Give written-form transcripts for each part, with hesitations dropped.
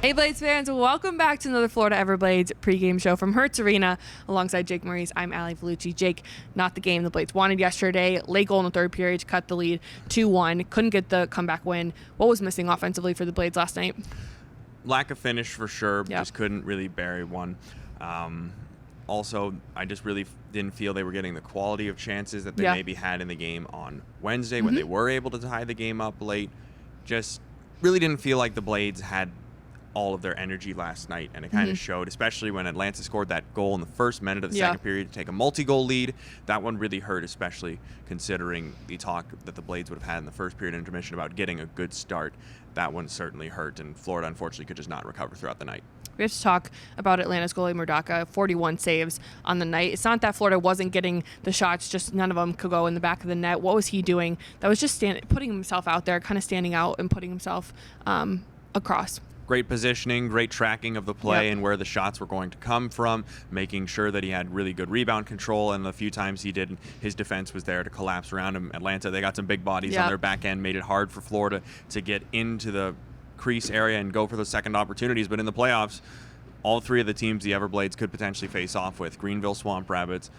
Hey Blades fans, welcome back to another Florida Everblades pregame show from Hertz Arena. Alongside Jake Maurice, I'm Ali Vellucci. Jake, not the game the Blades wanted yesterday. Late goal in the third period to cut the lead 2-1. Couldn't get the comeback win. What was missing offensively for the Blades last night? Lack of finish for sure. Yep. Just couldn't really bury one. Also, I just really didn't feel they were getting the quality of chances that they maybe had in the game on Wednesday when they were able to tie the game up late. Just really didn't feel like the Blades had all of their energy last night, and it kind of showed, especially when Atlanta scored that goal in the first minute of the second period to take a multi-goal lead. That one really hurt, especially considering the talk that the Blades would have had in the first period intermission about getting a good start. That one certainly hurt, and Florida unfortunately could just not recover throughout the night. We have to talk about Atlanta's goalie Murdaka, 41 saves on the night. It's not that Florida wasn't getting the shots, just none of them could go in the back of the net. What was he doing? That was just putting himself out there, kind of standing out and putting himself across. Great positioning, great tracking of the play and where the shots were going to come from, making sure that he had really good rebound control, and the few times he did, his defense was there to collapse around him. Atlanta, they got some big bodies on their back end, made it hard for Florida to get into the crease area and go for those second opportunities. But in the playoffs, all three of the teams the Everblades could potentially face off with, Greenville Swamp Rabbits,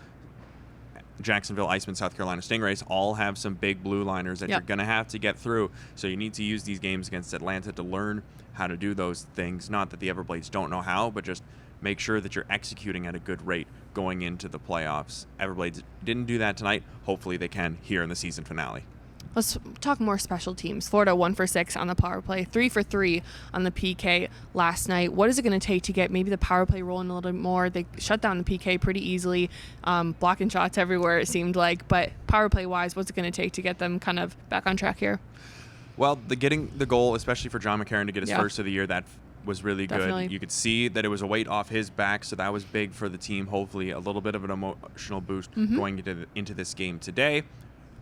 Jacksonville Icemen, South Carolina Stingrays, all have some big blue liners that you're going to have to get through. So you need to use these games against Atlanta to learn how to do those things. Not that the Everblades don't know how, but just make sure that you're executing at a good rate going into the playoffs. Everblades didn't do that tonight. Hopefully they can here in the season finale. Let's talk more special teams. Florida 1 for 6 on the power play, 3 for 3 on the PK last night. What is it going to take to get maybe the power play rolling a little bit more? They shut down the PK pretty easily, blocking shots everywhere it seemed like. But power play wise, what's it going to take to get them kind of back on track here? Well, getting the goal, especially for John McCarron to get his first of the year, that was really good. You could see that it was a weight off his back, so that was big for the team. Hopefully a little bit of an emotional boost going into this game today.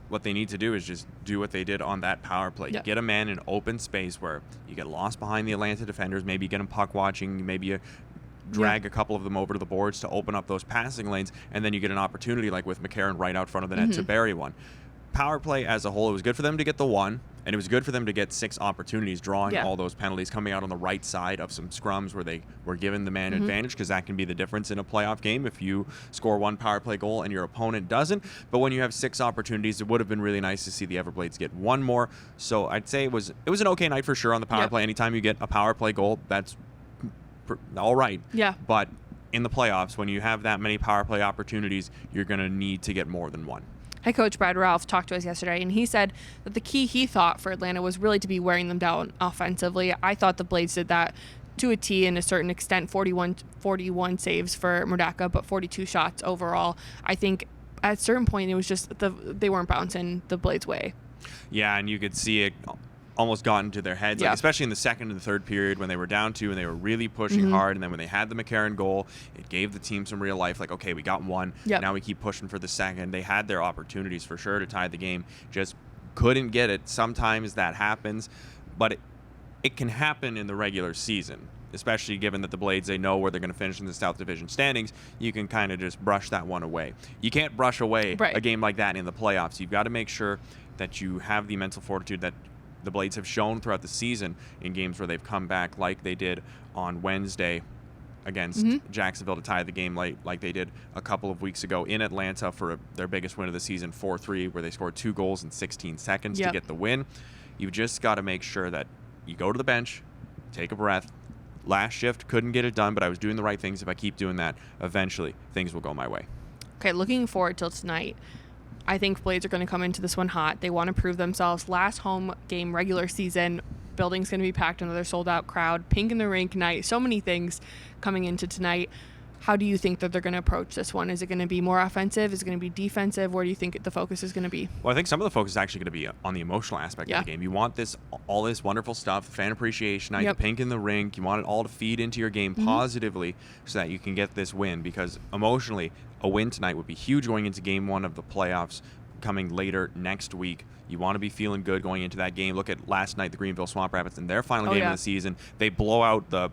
What they need to do is just do what they did on that power play. You get a man in open space where you get lost behind the Atlanta defenders, maybe you get them puck watching, maybe you drag a couple of them over to the boards to open up those passing lanes, and then you get an opportunity like with McCarron right out front of the net to bury one. Power play as a whole, it was good for them to get the one, and it was good for them to get 6 opportunities, drawing all those penalties, coming out on the right side of some scrums where they were given the man advantage, because that can be the difference in a playoff game if you score one power play goal and your opponent doesn't. But when you have 6 opportunities, it would have been really nice to see the Everblades get one more. So I'd say it was an okay night for sure on the power play. Anytime you get a power play goal, that's all right. But in the playoffs, when you have that many power play opportunities, you're going to need to get more than one. Head coach Brad Ralph talked to us yesterday, and he said that the key he thought for Atlanta was really to be wearing them down offensively. I thought the Blades did that to a T in a certain extent, 41 saves for Murdaka, but 42 shots overall. I think at a certain point it was just they weren't bouncing the Blades' way. Yeah, and you could see it almost got into their heads, like especially in the second and the third period when they were down 2 and they were really pushing hard, and then when they had the McCarron goal, it gave the team some real life, like, okay, we got one, now we keep pushing for the second. They had their opportunities for sure to tie the game, just couldn't get it. Sometimes that happens, but it can happen in the regular season, especially given that the Blades, they know where they're going to finish in the South Division standings. You can kind of just brush that one away. You can't brush away a game like that in the playoffs. You've got to make sure that you have the mental fortitude that the Blades have shown throughout the season in games where they've come back, like they did on Wednesday against Jacksonville to tie the game like they did a couple of weeks ago in Atlanta for their biggest win of the season, 4-3, where they scored 2 goals in 16 seconds to get the win. You've just got to make sure that you go to the bench, take a breath. Last shift couldn't get it done, but I was doing the right things. If I keep doing that, eventually things will go my way. Okay, looking forward till tonight. I think Blades are going to come into this one hot. They want to prove themselves. Last home game regular season, building's going to be packed, another sold-out crowd, pink in the rink night, so many things coming into tonight. How do you think that they're going to approach this one? Is it going to be more offensive? Is it going to be defensive? Where do you think the focus is going to be? Well, I think some of the focus is actually going to be on the emotional aspect of the game. You want all this wonderful stuff, fan appreciation night, the pink in the rink. You want it all to feed into your game positively so that you can get this win, because emotionally, a win tonight would be huge going into game 1 of the playoffs coming later next week. You want to be feeling good going into that game. Look at last night, the Greenville Swamp Rabbits in their final game of the season. They blow out the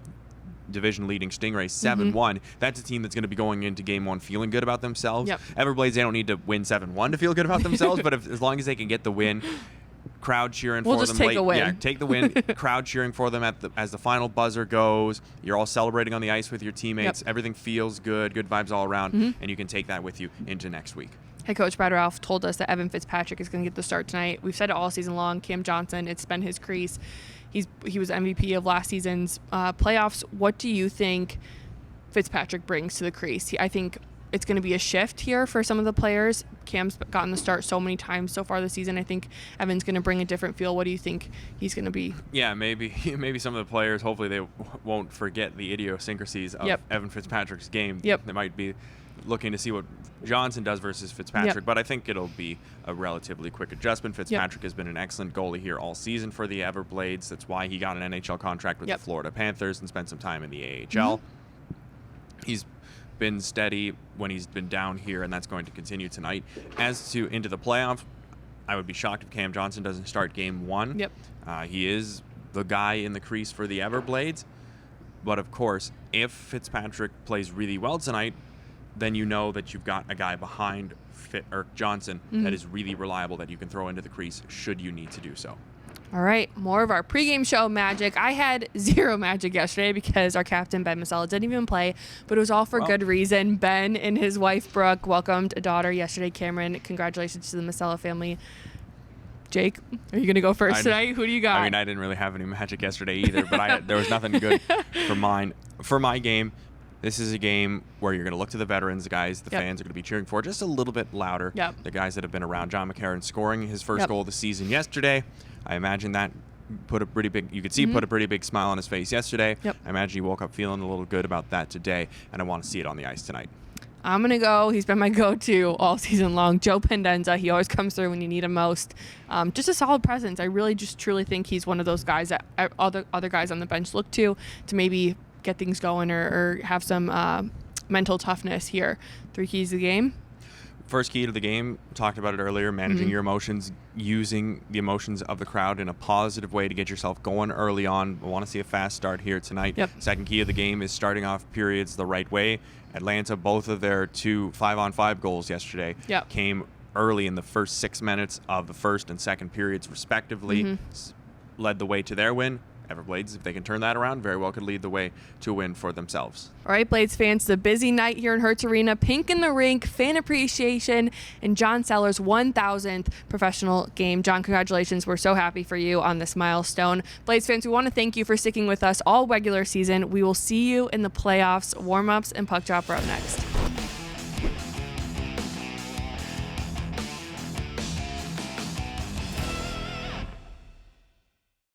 division-leading Stingrays 7-1. That's a team that's going to be going into game 1 feeling good about themselves. Everblades, they don't need to win 7-1 to feel good about themselves, but as long as they can get the win, crowd cheering we'll for just them. Take a win. Yeah, take the win. Crowd cheering for them as the final buzzer goes. You're all celebrating on the ice with your teammates. Yep. Everything feels good. Good vibes all around, and you can take that with you into next week. Head coach Brad Ralph told us that Evan Fitzpatrick is going to get the start tonight. We've said it all season long. Cam Johnson, it's been his crease. He was MVP of last season's playoffs. What do you think Fitzpatrick brings to the crease? I think it's going to be a shift here for some of the players. Cam's gotten the start so many times so far this season. I think Evan's going to bring a different feel. What do you think he's going to be? Yeah, maybe some of the players, hopefully they won't forget the idiosyncrasies of Evan Fitzpatrick's game. Yep. They might be looking to see what Johnson does versus Fitzpatrick, Yep. but I think it'll be a relatively quick adjustment. Fitzpatrick has been an excellent goalie here all season for the Everblades. That's why he got an NHL contract with the Florida Panthers and spent some time in the AHL. He's been steady when he's been down here, and that's going to continue tonight. As to into the playoffs, I would be shocked if Cam Johnson doesn't start game 1. Yep. He is the guy in the crease for the Everblades, but of course, if Fitzpatrick plays really well tonight, then you know that you've got a guy behind Johnson that is really reliable that you can throw into the crease should you need to do so. All right, more of our pregame show magic. I had zero magic yesterday because our captain, Ben Masella, didn't even play, but it was all for good reason. Ben and his wife, Brooke, welcomed a daughter yesterday, Cameron. Congratulations to the Masella family. Jake, are you going to go first tonight? Who do you got? I mean, I didn't really have any magic yesterday either, but there was nothing good for mine. For my game, this is a game where you're going to look to the veterans, the guys the fans are going to be cheering for just a little bit louder. Yep. The guys that have been around. John McCarron scoring his first goal of the season yesterday. I imagine that put a pretty big smile on his face yesterday. Yep. I imagine he woke up feeling a little good about that today, and I want to see it on the ice tonight. I'm going to go. He's been my go-to all season long. Joe Pendenza. He always comes through when you need him most. Just a solid presence. I really just truly think he's one of those guys that other guys on the bench look to maybe get things going or have some mental toughness here. 3 keys to the game. First key to the game, talked about it earlier, managing your emotions, using the emotions of the crowd in a positive way to get yourself going early on. I want to see a fast start here tonight. Yep. Second key of the game is starting off periods the right way. Atlanta, both of their 2 5-on-5 goals yesterday came early in the first 6 minutes of the first and second periods respectively, led the way to their win. Everblades, if they can turn that around, very well could lead the way to a win for themselves. All right, Blades fans, it's a busy night here in Hertz Arena. Pink in the Rink, fan appreciation, and John Sellers' 1,000th professional game. John, congratulations. We're so happy for you on this milestone. Blades fans, we want to thank you for sticking with us all regular season. We will see you in the playoffs. Warm-ups and puck drop are up next.